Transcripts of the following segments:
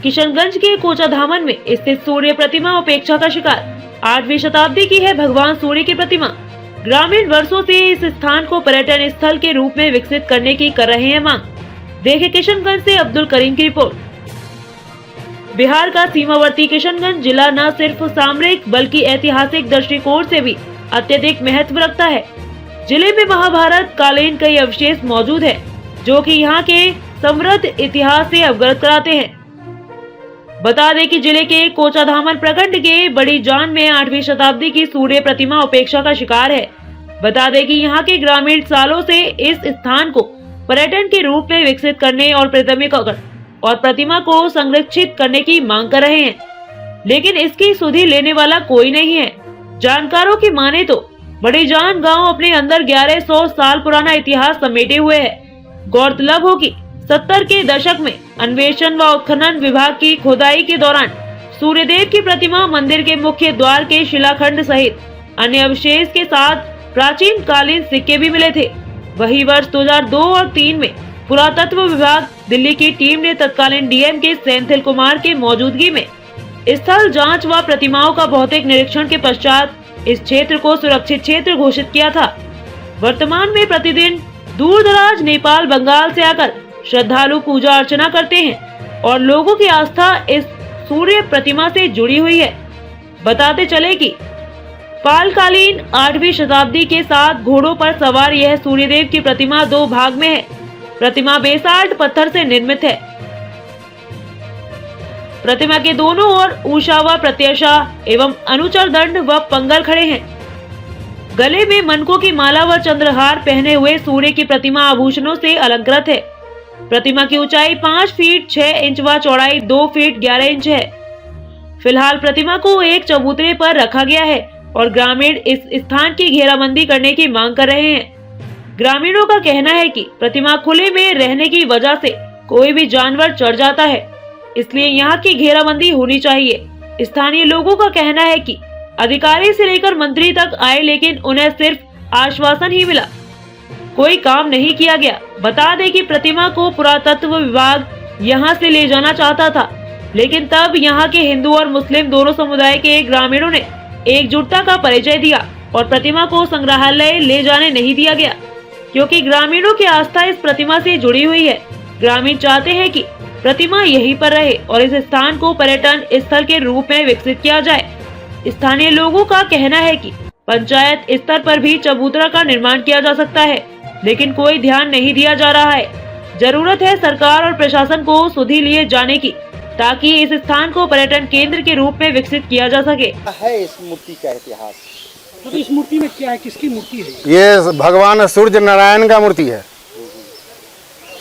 किशनगंज के कोचाधामन में स्थित सूर्य प्रतिमा उपेक्षा का शिकार। 8वीं शताब्दी की है भगवान सूर्य की प्रतिमा। ग्रामीण वर्षों से इस स्थान को पर्यटन स्थल के रूप में विकसित करने की कर रहे हैं मांग। देखे किशनगंज से अब्दुल करीम की रिपोर्ट। बिहार का सीमावर्ती किशनगंज जिला न सिर्फ सामरिक बल्कि ऐतिहासिक दृष्टिकोण से भी अत्यधिक महत्व रखता है। जिले में महाभारत कालीन कई अवशेष मौजूद है जो कि यहाँ के समृद्ध इतिहास से अवगत कराते हैं। बता दें कि जिले के कोचाधामन प्रखंड के बड़ी जान में 8वीं शताब्दी की सूर्य प्रतिमा उपेक्षा का शिकार है। बता दें कि यहाँ के ग्रामीण सालों से इस स्थान को पर्यटन के रूप में विकसित करने और प्रतिमा को संरक्षित करने की मांग कर रहे हैं, लेकिन इसकी सुधि लेने वाला कोई नहीं है। जानकारों की माने तो बड़ी जान गांव अपने अंदर 1100 साल पुराना इतिहास समेटे हुए है। गौरतलब हो कि 70 के दशक में अन्वेषण व उत्खनन विभाग की खुदाई के दौरान सूर्यदेव की प्रतिमा, मंदिर के मुख्य द्वार के शिलाखंड सहित अन्य अवशेष के साथ प्राचीन कालीन सिक्के भी मिले थे। वही वर्ष 2002 और 3 में पुरातत्व विभाग दिल्ली की टीम ने तत्कालीन डीएम के सेंथिल कुमार के मौजूदगी में स्थल जांच व प्रतिमाओं का भौतिक निरीक्षण के पश्चात इस क्षेत्र को सुरक्षित क्षेत्र घोषित किया था। वर्तमान में प्रतिदिन दूर दराज नेपाल, बंगाल से आकर श्रद्धालु पूजा अर्चना करते हैं और लोगों की आस्था इस सूर्य प्रतिमा से जुड़ी हुई है। बताते चले कि पालकालीन 8वीं शताब्दी के साथ घोड़ों पर सवार यह सूर्यदेव की प्रतिमा 2 भाग में है। प्रतिमा बेसाल्ट पत्थर से निर्मित है। प्रतिमा के दोनों ओर उषा व प्रत्याशा एवं अनुचर दंड व पंगर खड़े हैं। गले में मनकों की माला व चंद्रहार पहने हुए सूर्य की प्रतिमा आभूषणों से अलंकृत है। प्रतिमा की ऊंचाई 5 फीट 6 इंच व चौड़ाई 2 फीट 11 इंच है। फिलहाल प्रतिमा को एक चबूतरे पर रखा गया है और ग्रामीण इस स्थान की घेराबंदी करने की मांग कर रहे हैं। ग्रामीणों का कहना है कि प्रतिमा खुले में रहने की वजह से कोई भी जानवर चढ़ जाता है, इसलिए यहाँ की घेराबंदी होनी चाहिए। स्थानीय लोगों का कहना है कि अधिकारी से लेकर मंत्री तक आए, लेकिन उन्हें सिर्फ आश्वासन ही मिला, कोई काम नहीं किया गया। बता दें कि प्रतिमा को पुरातत्व विभाग यहाँ से ले जाना चाहता था, लेकिन तब यहाँ के हिंदू और मुस्लिम दोनों समुदाय के ग्रामीणों ने एकजुटता का परिचय दिया और प्रतिमा को संग्रहालय ले जाने नहीं दिया गया, क्योंकि ग्रामीणों की आस्था इस प्रतिमा से जुड़ी हुई है। ग्रामीण चाहते हैं कि प्रतिमा यहीं पर रहे और इस स्थान को पर्यटन स्थल के रूप में विकसित किया जाए। स्थानीय लोगों का कहना है कि पंचायत स्तर पर भी चबूतरा का निर्माण किया जा सकता है, लेकिन कोई ध्यान नहीं दिया जा रहा है। जरूरत है सरकार और प्रशासन को सुधि लिए जाने की, ताकि इस स्थान को पर्यटन केंद्र के रूप में विकसित किया जा सके। है इस मूर्ति का इतिहास? तो इस मूर्ति में क्या है, किसकी मूर्ति है? ये भगवान सूर्य नारायण का मूर्ति है।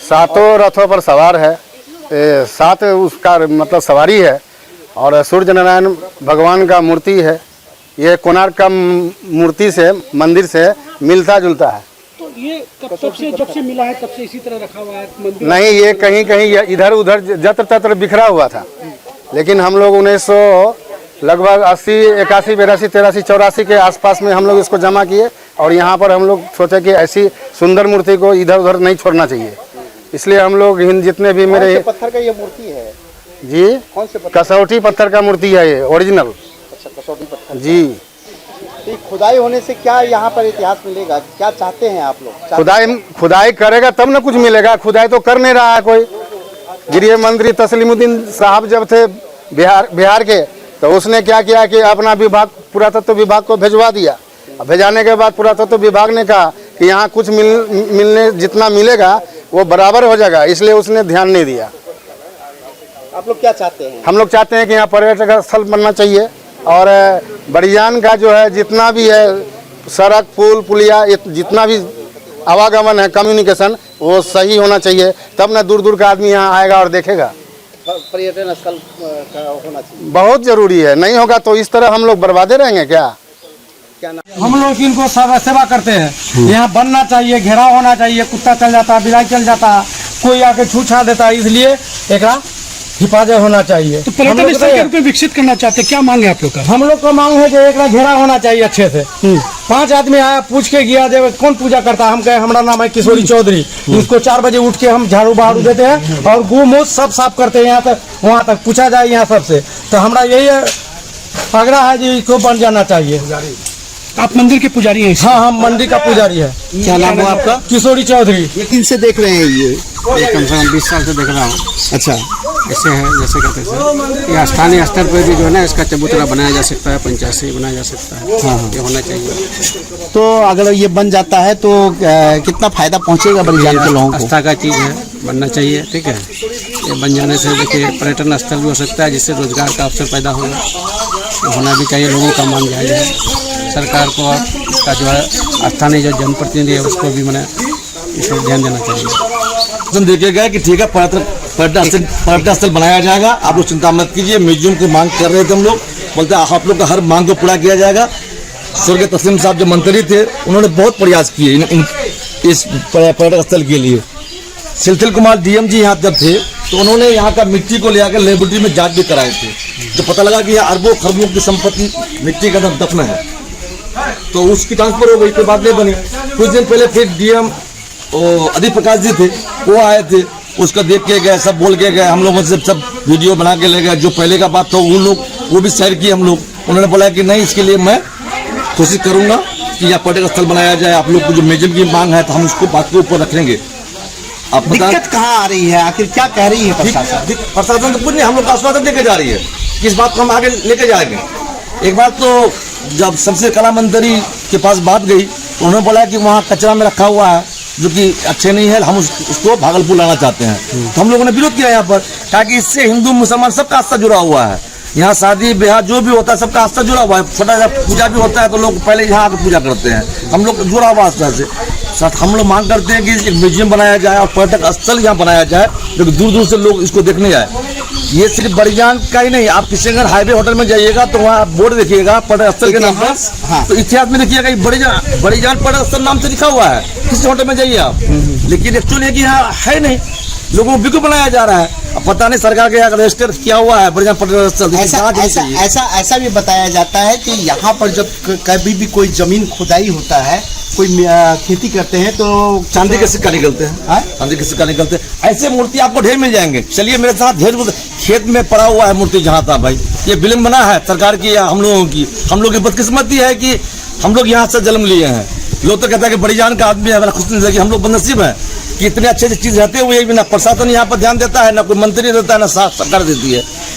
7 रथों पर सवार है, 7 उसका मतलब सवारी है और सूर्य नारायण भगवान का मूर्ति है। ये कोणार्क का मूर्ति से, मंदिर से मिलता जुलता है। तो ये कब से, जब से मिला है तब से इसी तरह रखा हुआ है मंदिर? नहीं, ये कहीं कहीं इधर उधर जत्र तत्र बिखरा हुआ था, लेकिन हम लोग 1900 लगभग 80, 81, 82, 83, 84 के आसपास में हम लोग इसको जमा किए और यहाँ पर हम लोग सोचे कि ऐसी सुंदर मूर्ति को इधर उधर नहीं छोड़ना चाहिए, इसलिए हम लोग जितने भी मेरे पत्थर का ये मूर्ति है जी, कौन से पत्थर? कसौटी पत्थर का मूर्ति है ये, ओरिजिनल। अच्छा, कसौटी पत्थर जी। तो खुदाई होने से क्या यहाँ पर इतिहास मिलेगा? क्या चाहते हैं आप लोग? खुदाई करेगा तब ना कुछ मिलेगा। खुदाई तो कर नहीं रहा है कोई। गृह मंत्री तस्लीमुद्दीन साहब जब थे बिहार के, तो उसने क्या किया कि अपना विभाग, पुरातत्व विभाग को भिजवा दिया। भेजाने के बाद पुरातत्व विभाग ने कहा कि यहाँ कुछ मिलने जितना मिलेगा वो बराबर हो जाएगा, इसलिए उसने ध्यान नहीं दिया। आप लोग क्या चाहते हैं? हम लोग चाहते हैं कि यहाँ पर्यटक स्थल बनना चाहिए और बड़ियान का जो है जितना भी है सड़क, पुल, पुलिया, जितना भी आवागमन है, कम्युनिकेशन, वो सही होना चाहिए, तब ना दूर दूर का आदमी यहाँ आएगा और देखेगा। पर्यटन स्थल का होना चाहिए, बहुत जरूरी है। नहीं होगा तो इस तरह हम लोग बर्बादे रहेंगे क्या? क्या ना? हम लोग इनको सेवा करते हैं। यहाँ बनना चाहिए, घेराव होना चाहिए। कुत्ता चल जाता, बिलाई चल जाता, कोई आके छूछा देता, इसलिए एक हिफाजत होना चाहिए। तो पर्यटन स्थल के रूप में विकसित करना चाहते हैं, क्या मांग है आप लोग का? हम लोग का मांग है कि एक घेरा होना चाहिए अच्छे से। 5 आदमी आया पूछ के गया जब कौन पूजा करता है, हम कहे हमारा नाम है किशोरी चौधरी। उसको 4 बजे उठ के हम झाड़ू बहारू देते हैं और गोमूत्र सब साफ करते हैं। यहाँ तक वहाँ तक पूछा जाए यहाँ सबसे, तो हमारा यही आग्रह है जी इसको बन जाना चाहिए। आप मंदिर के पुजारी हैं? हाँ, हम मंदिर का पुजारी है। क्या नाम है आपका? किशोरी चौधरी। ये किन से देख रहे हैं ये? कम से कम 20 साल से देख रहा हूँ। अच्छा, ऐसे है जैसे कहते हैं या स्थानीय स्तर पर भी जो है ना इसका चबूतरा बनाया जा सकता है, पंचायत से बनाया जा सकता है। हाँ, ये होना चाहिए। तो अगर ये बन जाता है तो कितना फायदा पहुंचेगा बलिजान के लोगों को? आस्था का चीज़ है, बनना चाहिए। ठीक है, ये बन जाने से देखिए पर्यटन स्थल भी हो सकता है, जिससे रोजगार का अवसर पैदा होगा। ये होना भी चाहिए, लोगों का मांग जायज़ है। सरकार को इसका जो है स्थानीय जो जनप्रतिनिधि है उसको भी मैंने इस पर ध्यान देना चाहिए। तो देखे गए कि ठीक है पर्यटन स्थल बनाया जाएगा, आप लोग चिंता मत कीजिए। म्यूजियम की मांग कर रहे थे हम लोग, बोलते आप लोग का हर मांग को पूरा किया जाएगा। स्वर्गीय तस्लीम साहब जो मंत्री थे उन्होंने बहुत प्रयास किए इस पर्यटन स्थल के लिए। सिलसिल कुमार डीएम जी यहाँ जब थे तो उन्होंने यहाँ का मिट्टी को ले आकर लेबोरेटरी में जांच भी कराए थे, तो पता लगा कि यहाँ अरबों खरबों की संपत्ति मिट्टी के अंदर दफन है। तो उसकी ट्रांसफर हो गई, कोई बात नहीं बनी। कुछ दिन पहले फिर डीएम आदित्य प्रकाश जी थे, वो आए थे, उसको देख के गए, सब बोल के गए, हम लोगों से सब वीडियो बना के ले गए। जो पहले का बात था वो लोग वो भी शेयर किए हम लोग। उन्होंने बोला कि नहीं, इसके लिए मैं कोशिश करूंगा कि यहाँ पर्यटन स्थल बनाया जाए। आप लोग को जो म्यूजियम की मांग है तो हम उसको बात के ऊपर रखेंगे। आप दिक्कत कहाँ आ रही है, आखिर क्या कह रही है प्रशासन? प्रशासन तो कुछ नहीं, हम लोग का आश्वासन लेके जा रही है कि इस बात को हम आगे लेके जाएंगे। एक बात तो जब सबसे कला मंत्री के पास बात गई तो उन्होंने बोला कि वहाँ कचरा में रखा हुआ है जो कि अच्छे नहीं है, हम उसको भागलपुर लाना चाहते हैं। तो हम लोगों ने विरोध किया यहाँ पर, ताकि इससे हिंदू मुसलमान सबका आस्था जुड़ा हुआ है। यहाँ शादी ब्याह जो भी होता है सबका आस्था जुड़ा हुआ है। छोटा सा पूजा भी होता है तो लोग पहले यहाँ आकर पूजा करते हैं, हम लोग जुड़ा हुआ आस्था से साथ। हम लोग मांग करते हैं कि एक म्यूजियम बनाया जाए और पर्यटक स्थल यहाँ बनाया जाए, जो कि दूर दूर से लोग इसको देखने आए। ये सिर्फ बड़ीजान का ही नहीं, आप किसी अगर हाईवे होटल में जाइएगा तो वहाँ बोर्ड देखिएगा पर्यटक स्थल के नाम पर। हाँ। तो इतिहास में देखिएगा बड़ीजान पर्यटक स्थल नाम से लिखा हुआ है, किसी होटल में जाइए आप। लेकिन एक्चुअली कि यहाँ है नहीं, लोगों को बिल्कुल बनाया जा रहा है। अब पता नहीं सरकार के रजिस्टर किया हुआ है बड़ीजान पर्यटन स्थल। ऐसा भी बताया जाता है कि यहाँ पर जब कभी भी कोई जमीन खुदाई होता है, कोई खेती करते हैं तो चांदी के सिक्का निकलते हैं, चांदी के सिक्का निकलते हैं। ऐसे मूर्ति आपको ढेर मिल जाएंगे। चलिए मेरे साथ, ढेर खेत में पड़ा हुआ है मूर्ति जहाँ था भाई। ये विलम्बना है सरकार की या हम लोगों की? हम लोग की बदकिस्मती है कि हम लोग यहाँ से जन्म लिए हैं। लोग तो कहता है कि बड़ीजान का आदमी है, खुश नहीं कि हम लोग बदनसीब है कि इतने अच्छे चीज रहते हुए भी ना प्रशासन यहाँ पर ध्यान देता है, ना कोई मंत्री देता है, ना सरकार देती है।